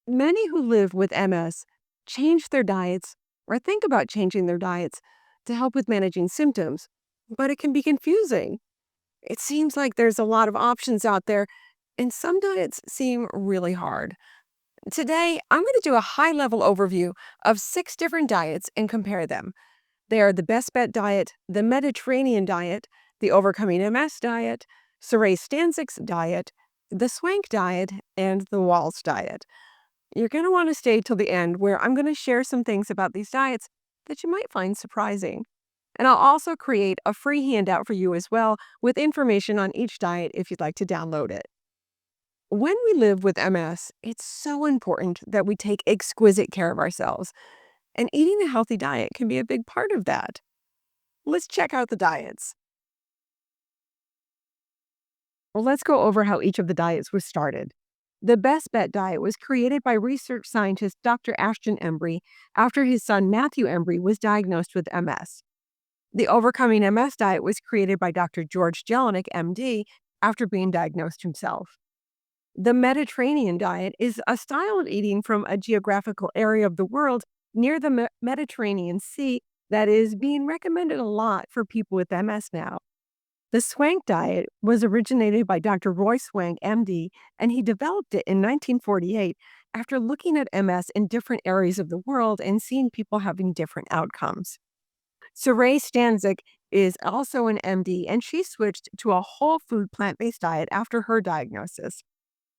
Many who live with MS change their diets or think about changing their diets to help with managing symptoms, but it can be confusing. It seems like there's a lot of options out there, and some diets seem really hard. Today, I'm going to do a high level overview of 6 different diets and compare them. They are the Best Bet diet, the Mediterranean diet, the Overcoming MS diet, Saray Stancic's diet, the Swank diet, and the Wahls diet. You're going to want to stay till the end, where I'm going to share some things about these diets that you might find surprising. And I'll also create a free handout for you as well with information on each diet if you'd like to download it. When we live with MS, it's so important that we take exquisite care of ourselves, and eating a healthy diet can be a big part of that. Let's check out the diets. Well, let's go over how each of the diets was started. The Best Bet diet was created by research scientist Dr. Ashton Embry after his son Matthew Embry was diagnosed with MS. The Overcoming MS diet was created by Dr. George Jelinek, MD, after being diagnosed himself. The Mediterranean diet is a style of eating from a geographical area of the world near the Mediterranean Sea that is being recommended a lot for people with MS now. The Swank diet was originated by Dr. Roy Swank, MD, and he developed it in 1948 after looking at MS in different areas of the world and seeing people having different outcomes. Saray Stancic is also an MD, and she switched to a whole food plant-based diet after her diagnosis.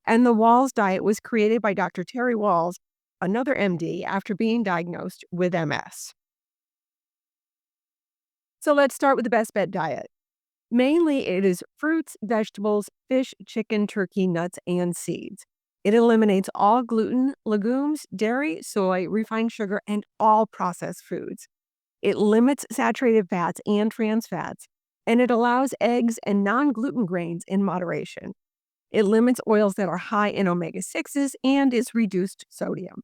And the Wahls diet was created by Dr. Terry Wahls, another MD, after being diagnosed with MS. So let's start with the Best Bet diet. Mainly, it is fruits, vegetables, fish, chicken, turkey, nuts, and seeds. It eliminates all gluten, legumes, dairy, soy, refined sugar, and all processed foods. It limits saturated fats and trans fats, and it allows eggs and non gluten grains in moderation. It limits oils that are high in omega 6s and is reduced sodium.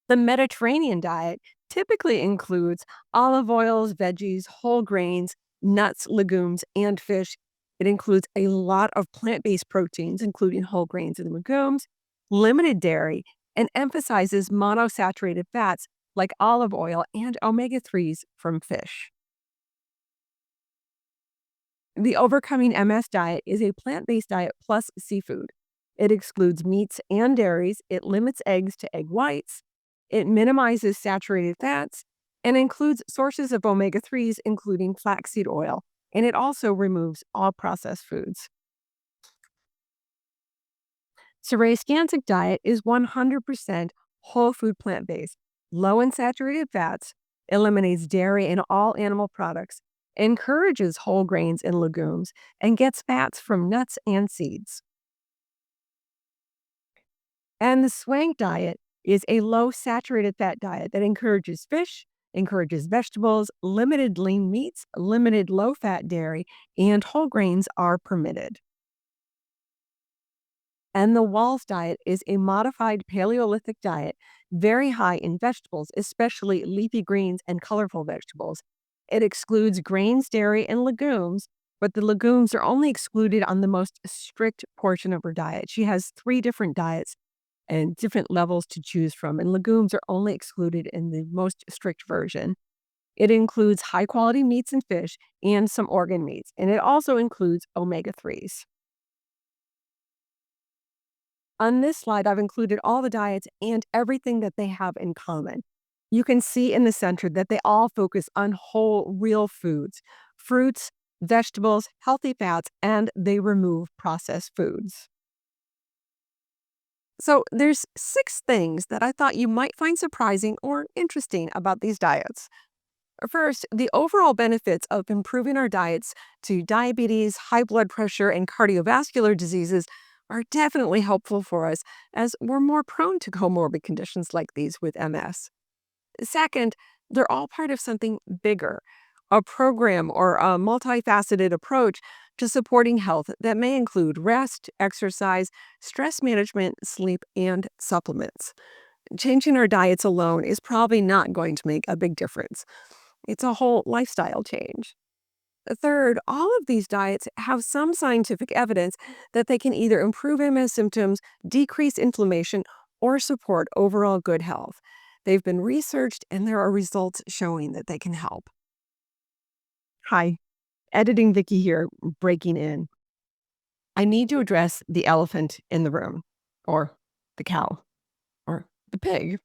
The Mediterranean diet typically includes olive oils, veggies, whole grains, nuts, legumes, and fish. It includes a lot of plant based proteins, including whole grains and legumes, limited dairy, and emphasizes monosaturated fats like olive oil and omega 3s from fish. The Overcoming MS diet is a plant based diet plus seafood. It excludes meats and dairies, it limits eggs to egg whites, it minimizes saturated fats, and includes sources of omega 3s, including flaxseed oil. And it also removes all processed foods. Saray Scansic diet is 100% whole food plant based, low in saturated fats, eliminates dairy and all animal products, encourages whole grains and legumes, and gets fats from nuts and seeds. And the Swank diet is a low saturated fat diet that encourages fish, encourages vegetables, limited lean meats, limited low fat dairy, and whole grains are permitted. And the Wahls diet is a modified Paleolithic diet, very high in vegetables, especially leafy greens and colorful vegetables. It excludes grains, dairy, and legumes, but the legumes are only excluded on the most strict portion of her diet. She has 3 different diets and different levels to choose from, and legumes are only excluded in the most strict version. It includes high quality meats and fish and some organ meats, and it also includes omega 3s. On this slide, I've included all the diets and everything that they have in common. You can see in the center that they all focus on whole, real foods, fruits, vegetables, healthy fats, and they remove processed foods. So there's 6 things that I thought you might find surprising or interesting about these diets. First, the overall benefits of improving our diets to diabetes, high blood pressure, and cardiovascular diseases are definitely helpful for us as we're more prone to comorbid conditions like these with MS. Second, they're all part of something bigger, a program or a multifaceted approach to supporting health that may include rest, exercise, stress management, sleep, and supplements. Changing our diets alone is probably not going to make a big difference. It's a whole lifestyle change. Third, all of these diets have some scientific evidence that they can either improve MS symptoms, decrease inflammation, or support overall good health. They've been researched and there are results showing that they can help. Hi, editing Vickie here, breaking in. I need to address the elephant in the room, or the cow, or the pig.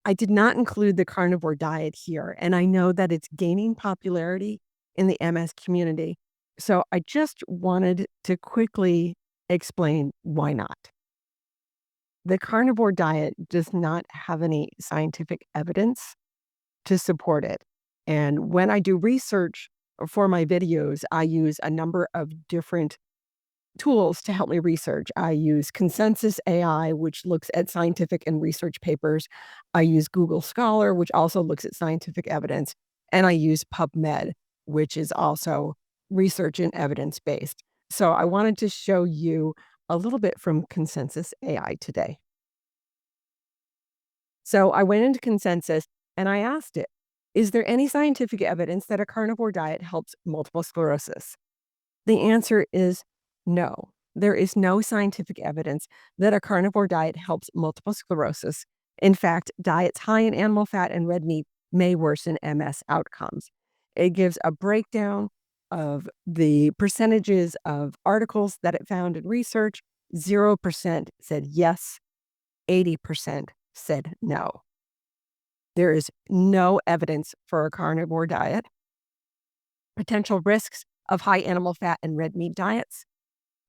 I did not include the carnivore diet here, and I know that it's gaining popularity in the MS community. So I just wanted to quickly explain why not. The carnivore diet does not have any scientific evidence to support it. And when I do research for my videos, I use a number of different tools to help me research. I use Consensus AI, which looks at scientific and research papers. I use Google Scholar, which also looks at scientific evidence. And I use PubMed, which is also research and evidence based. So I wanted to show you a little bit from Consensus AI today. So I went into Consensus and I asked it, is there any scientific evidence that a carnivore diet helps multiple sclerosis? The answer is no. There is no scientific evidence that a carnivore diet helps multiple sclerosis. In fact, diets high in animal fat and red meat may worsen MS outcomes. It gives a breakdown of the percentages of articles that it found in research. 0% said yes, 80% said no. There is no evidence for a carnivore diet. Potential risks of high animal fat and red meat diets,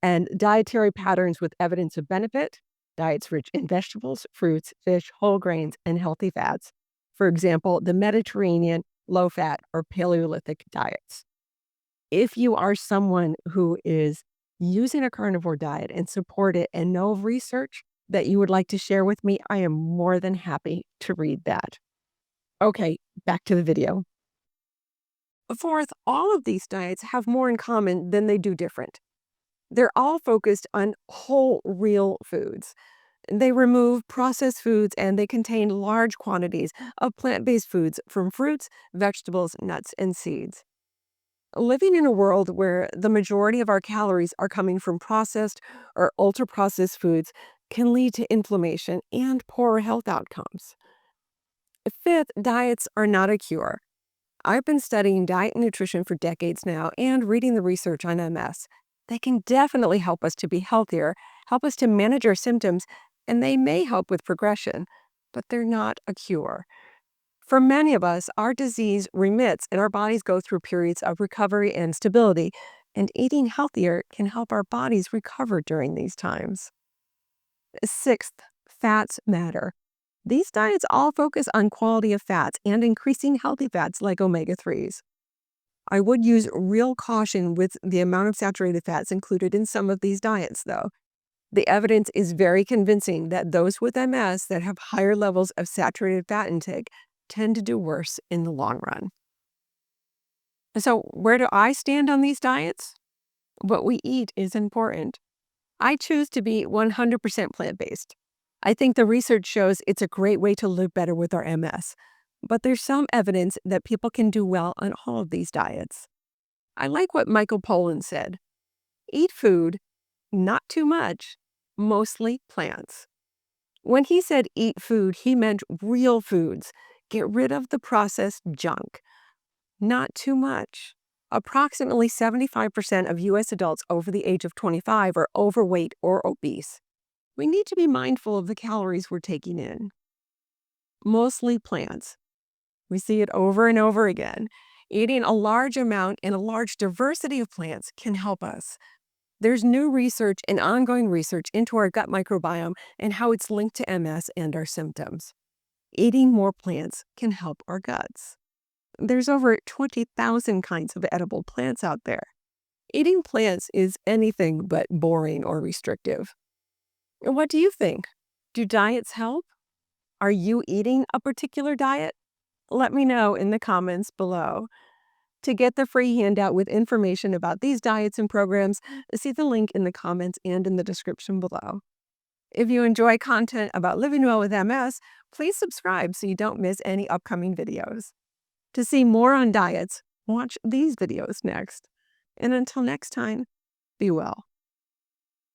and dietary patterns with evidence of benefit, diets rich in vegetables, fruits, fish, whole grains, and healthy fats. For example, the Mediterranean, low-fat, or Paleolithic diets. If you are someone who is using a carnivore diet and support it and know of research that you would like to share with me, I am more than happy to read that. Okay, back to the video. Fourth, all of these diets have more in common than they do different. They're all focused on whole, real foods. They remove processed foods and they contain large quantities of plant-based foods from fruits, vegetables, nuts, and seeds. Living in a world where the majority of our calories are coming from processed or ultra-processed foods can lead to inflammation and poor health outcomes. Fifth, diets are not a cure. I've been studying diet and nutrition for decades now and reading the research on MS. They can definitely help us to be healthier, help us to manage our symptoms, and they may help with progression, but they're not a cure. For many of us, our disease remits and our bodies go through periods of recovery and stability, and eating healthier can help our bodies recover during these times. Sixth, fats matter. These diets all focus on quality of fats and increasing healthy fats like omega-3s. I would use real caution with the amount of saturated fats included in some of these diets, though. The evidence is very convincing that those with MS that have higher levels of saturated fat intake tend to do worse in the long run. So, where do I stand on these diets? What we eat is important. I choose to be 100% plant-based. I think the research shows it's a great way to live better with our MS. But there's some evidence that people can do well on all of these diets. I like what Michael Pollan said. Eat food, not too much, mostly plants. When he said eat food, he meant real foods. Get rid of the processed junk. Not too much. Approximately 75% of U.S. adults over the age of 25 are overweight or obese. We need to be mindful of the calories we're taking in. Mostly plants. We see it over and over again. Eating a large amount and a large diversity of plants can help us. There's new research and ongoing research into our gut microbiome and how it's linked to MS and our symptoms. Eating more plants can help our guts. There's over 20,000 kinds of edible plants out there. Eating plants is anything but boring or restrictive. What do you think? Do diets help? Are you eating a particular diet? Let me know in the comments below. To get the free handout with information about these diets and programs, see the link in the comments and in the description below. If you enjoy content about living well with MS, please subscribe so you don't miss any upcoming videos. To see more on diets, watch these videos next. And until next time, be well.